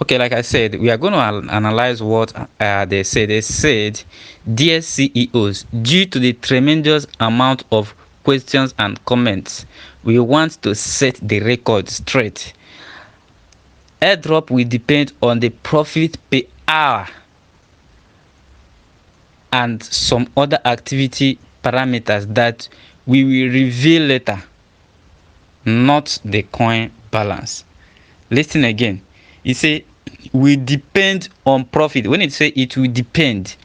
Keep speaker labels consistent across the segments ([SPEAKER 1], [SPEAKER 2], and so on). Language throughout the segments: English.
[SPEAKER 1] Okay, like I said, we are going to analyze what they said. They said, dear CEOs, due to the tremendous amount of questions and comments, we want to set the record straight. Airdrop will depend on the profit per hour and some other activity parameters that we will reveal later, not the coin balance. Listen again. It say will depend on profit. When it say it will depend,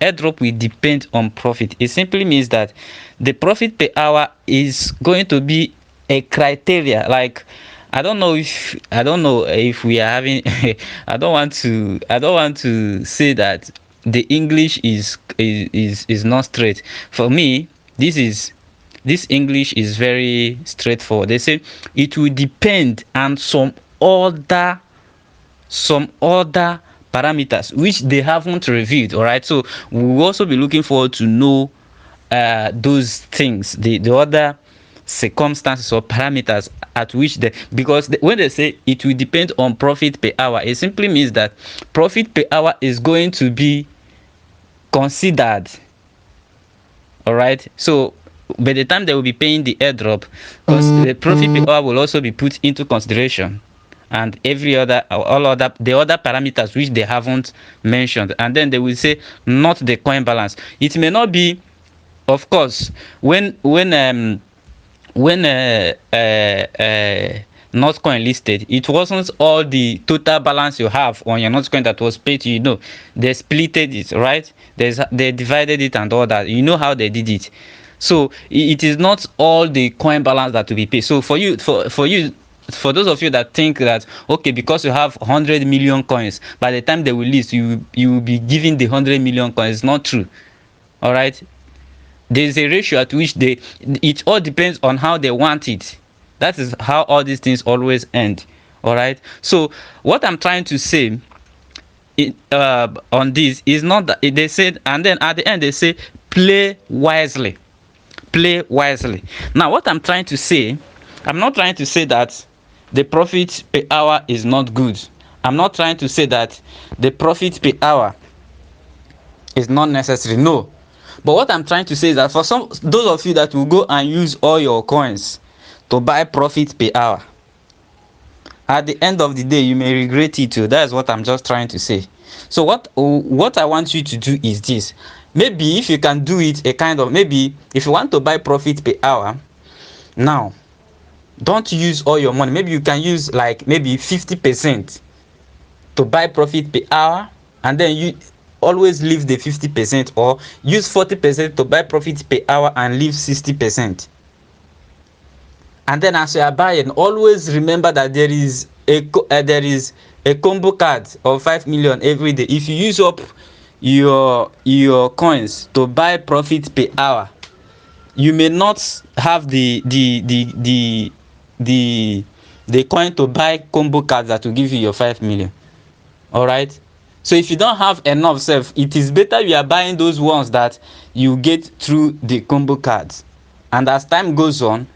[SPEAKER 1] airdrop will depend on profit. It simply means that the profit per hour is going to be a criteria. Like I don't know if we are having I don't want to say that the English is not straight. For me, this English is very straightforward. They say it will depend on other some other parameters which they haven't revealed. All right, so we will also be looking forward to know those things, the other circumstances or parameters at which because when they say it will depend on profit per hour, it simply means that profit per hour is going to be considered. All right, so by the time they will be paying the airdrop, because the profit per hour will also be put into consideration, and every other all other the other parameters which they haven't mentioned, and then they will say not the coin balance. It may not be, of course, when Notcoin listed, it wasn't all the total balance you have on your Notcoin that was paid to you. No, they splitted it, right? They divided it and all that. You know how they did it. So it is not all the coin balance that will be paid. So for those of you that think that okay, because you have 100 million coins, by the time they will list, you will be giving the 100 million coins. It's not true. All right, there's a ratio at which it all depends on how they want it. That is how all these things always end. All right, so what I'm trying to say on this is not that they said, and then at the end they say play wisely. Play wisely. Now what I'm trying to say, I'm not trying to say that the profit per hour is not good. I'm not trying to say that the profit per hour is not necessary. No, but what I'm trying to say is that for those of you that will go and use all your coins to buy profit per hour, at the end of the day you may regret it too. That's what I'm just trying to say. So what I want you to do is this. Maybe if you can do it, a kind of, maybe if you want to buy profit per hour, now don't use all your money. Maybe you can use like maybe 50% to buy profit per hour, and then you always leave the 50%, or use 40% to buy profit per hour and leave 60%. And then as you are buying, always remember that there is a combo card of 5 million every day. If you use up your coins to buy profit per hour, you may not have the coin to buy combo cards that will give you your 5 million. All right, so if you don't have enough self, it is better you are buying those ones that you get through the combo cards. And as time goes on,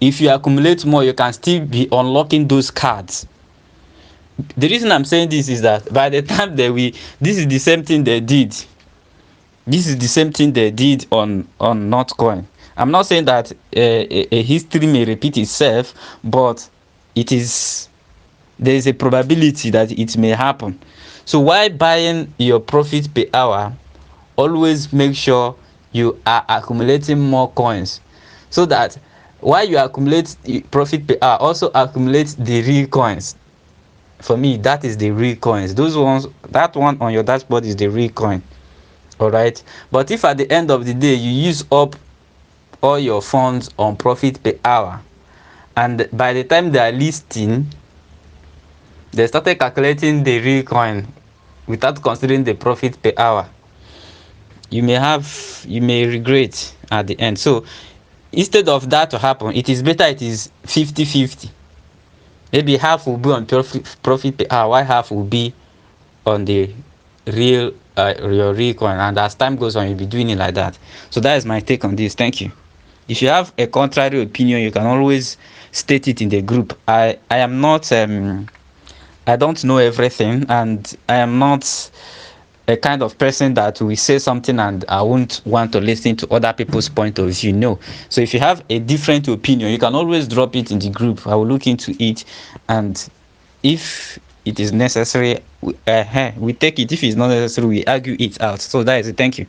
[SPEAKER 1] if you accumulate more, you can still be unlocking those cards. The reason I'm saying this is that by the time this is the same thing they did. This is the same thing they did on Notcoin. I'm not saying that a history may repeat itself, but there is a probability that it may happen. So while buying your profit per hour, always make sure you are accumulating more coins, so that while you accumulate profit per hour, also accumulate the real coins. For me, that is the real coins. Those ones, that one on your dashboard is the real coin. All right, but if at the end of the day you use up all your funds on profit per hour, and by the time they are listing, they started calculating the real coin without considering the profit per hour, you may regret at the end. So instead of that to happen, it is better it is 50-50. Maybe half will be on profit per hour, while half will be on the real your real coin. And as time goes on, you'll be doing it like that. So that is my take on this. Thank you. If you have a contrary opinion, you can always state it in the group. I am not I don't know everything, and I am not a kind of person that will say something and I won't want to listen to other people's point of view. No. So if you have a different opinion, you can always drop it in the group. I will look into it, and if it is necessary, we take it. If it's not necessary, we argue it out. So that is it. Thank you.